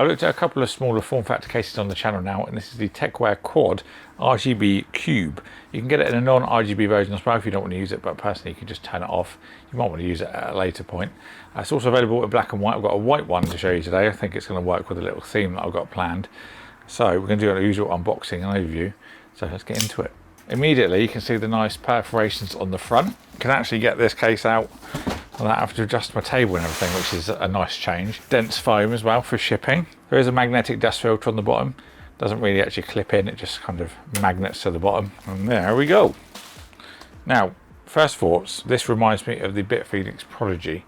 I looked at a couple of smaller form factor cases on the channel now, and this is the Tecware Quad RGB Cube. You can get it in a non-RGB version as well if you don't want to use it, but personally you can just turn it off. You might want to use it at a later point. It's also available in black and white. I've got a white one to show you today. I think it's going to work with a little theme that I've got planned. So we're going to do a usual unboxing and overview. So let's get into it. Immediately you can see the nice perforations on the front. You can actually get this case out without having to adjust my table and everything, which is a nice change. Dense foam as well for shipping. There is a magnetic dust filter on the bottom. Doesn't really actually clip in, it just kind of magnets to the bottom. And there we go. Now, first thoughts, this reminds me of the BitPhoenix Prodigy.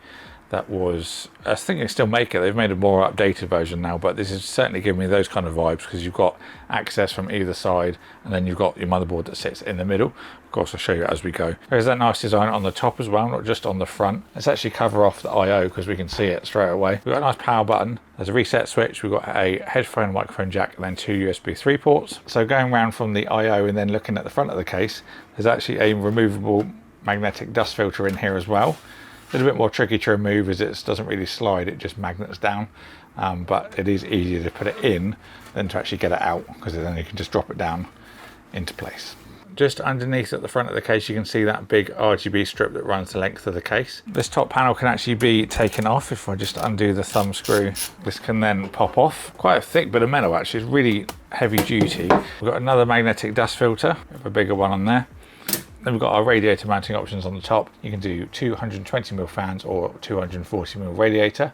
That was, I think they still make it, they've made a more updated version now, but this is certainly giving me those kind of vibes because you've got access from either side and then you've got your motherboard that sits in the middle. Of course, I'll show you as we go. There's that nice design on the top as well, not just on the front. Let's actually cover off the I/O because we can see it straight away. We've got a nice power button, there's a reset switch, we've got a headphone microphone jack and then two USB 3 ports. So going around from the I/O and then looking at the front of the case, there's actually a removable magnetic dust filter in here as well. A little bit more tricky to remove as it doesn't really slide, it just magnets down, but it is easier to put it in than to actually get it out because then you can just drop it down into place. Just underneath at the front of the case you can see that big RGB strip that runs the length of the case. This top panel can actually be taken off. If I just undo the thumb screw, this can then pop off. Quite a thick bit of metal actually, it's really heavy duty. We've got another magnetic dust filter, a bigger one on there. Then we've got our radiator mounting options on the top. You can do 220mm fans or 240mm radiator.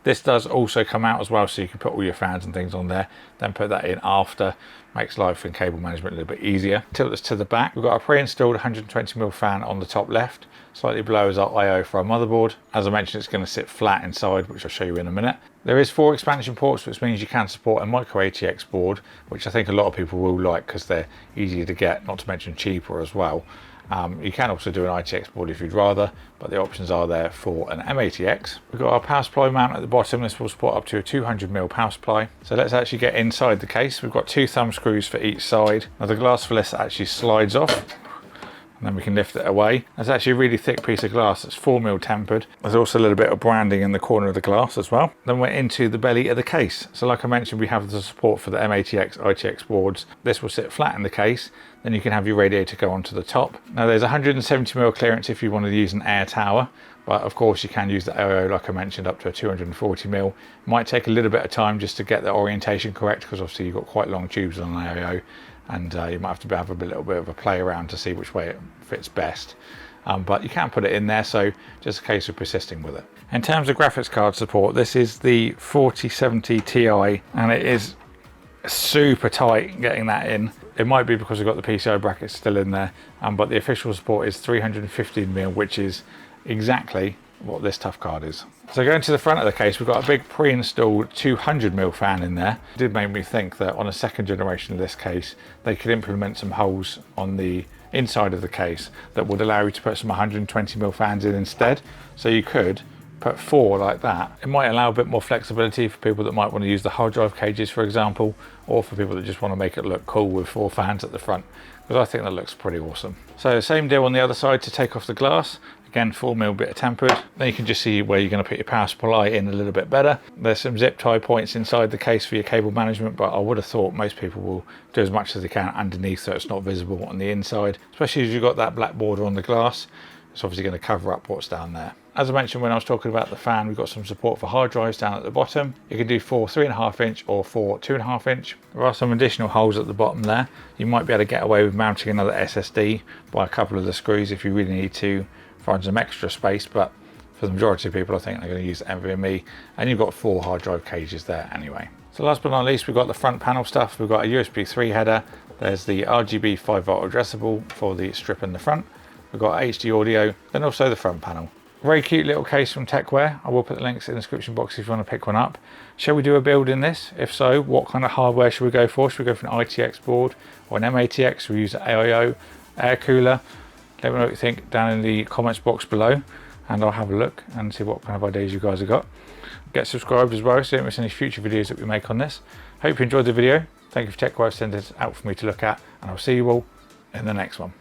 This does also come out as well, so you can put all your fans and things on there, then put that in after. Makes life and cable management a little bit easier. Tilt this to the back. We've got a pre-installed 120mm fan on the top left. Slightly below is our I/O for our motherboard. As I mentioned, it's going to sit flat inside, which I'll show you in a minute. There is 4 expansion ports, which means you can support a micro ATX board, which I think a lot of people will like because they're easier to get, not to mention cheaper as well. You can also do an ITX board if you'd rather, but the options are there for an M-ATX. We've got our power supply mount at the bottom. This will support up to a 200mm power supply. So let's actually get inside the case. We've got 2 thumb screws for each side. Now the glass for this actually slides off, and then we can lift it away. It's actually a really thick piece of glass. It's 4mm tempered. There's also a little bit of branding in the corner of the glass as well. Then we're into the belly of the case. So like I mentioned, we have the support for the M-ATX, ITX boards. This will sit flat in the case. Then you can have your radiator go onto the top. Now there's 170mm clearance if you want to use an air tower, but of course you can use the AIO like I mentioned up to a 240mm. Might take a little bit of time just to get the orientation correct because obviously you've got quite long tubes on an AIO, and you might have to have a little bit of a play around to see which way it fits best. But you can put it in there, so just a case of persisting with it. In terms of graphics card support, this is the 4070 Ti, and it is super tight getting that in. It might be because we've got the PCI brackets still in there, but the official support is 315mm, which is exactly what this tough card is. So going to the front of the case, we've got a big pre-installed 200mm fan in there. It did make me think that on a second generation of this case, they could implement some holes on the inside of the case that would allow you to put some 120mm fans in instead. So you could put 4 like that. It might allow a bit more flexibility for people that might want to use the hard drive cages, for example, or for people that just want to make it look cool with 4 fans at the front, because I think that looks pretty awesome. So same deal on the other side to take off the glass. Again, 4mm bit of tempered. Then you can just see where you're going to put your power supply in a little bit better. There's some zip tie points inside the case for your cable management, but I would have thought most people will do as much as they can underneath so it's not visible on the inside, especially as you've got that black border on the glass. It's obviously going to cover up what's down there. As I mentioned when I was talking about the fan, we've got some support for hard drives down at the bottom. You can do 4 3.5" or 4 2.5". There are some additional holes at the bottom there. You might be able to get away with mounting another SSD by a couple of the screws if you really need to find some extra space, but for the majority of people I think they're going to use NVMe, and you've got 4 hard drive cages there anyway. So last but not least, we've got the front panel stuff. We've got a USB 3 header. There's the RGB 5V addressable for the strip in the front. We've got HD audio, then also the front panel. Very cute little case from Tecware. I will put the links in the description box if you want to pick one up. Shall we do a build in this? If so, what kind of hardware should we go for? Should we go for an ITX board or an M-ATX? Should we use an AIO, air cooler? Let me know what you think down in the comments box below, and I'll have a look and see what kind of ideas you guys have got. Get subscribed as well so you don't miss any future videos that we make on this. Hope you enjoyed the video. Thank you for Tecware sending it out for me to look at, and I'll see you all in the next one.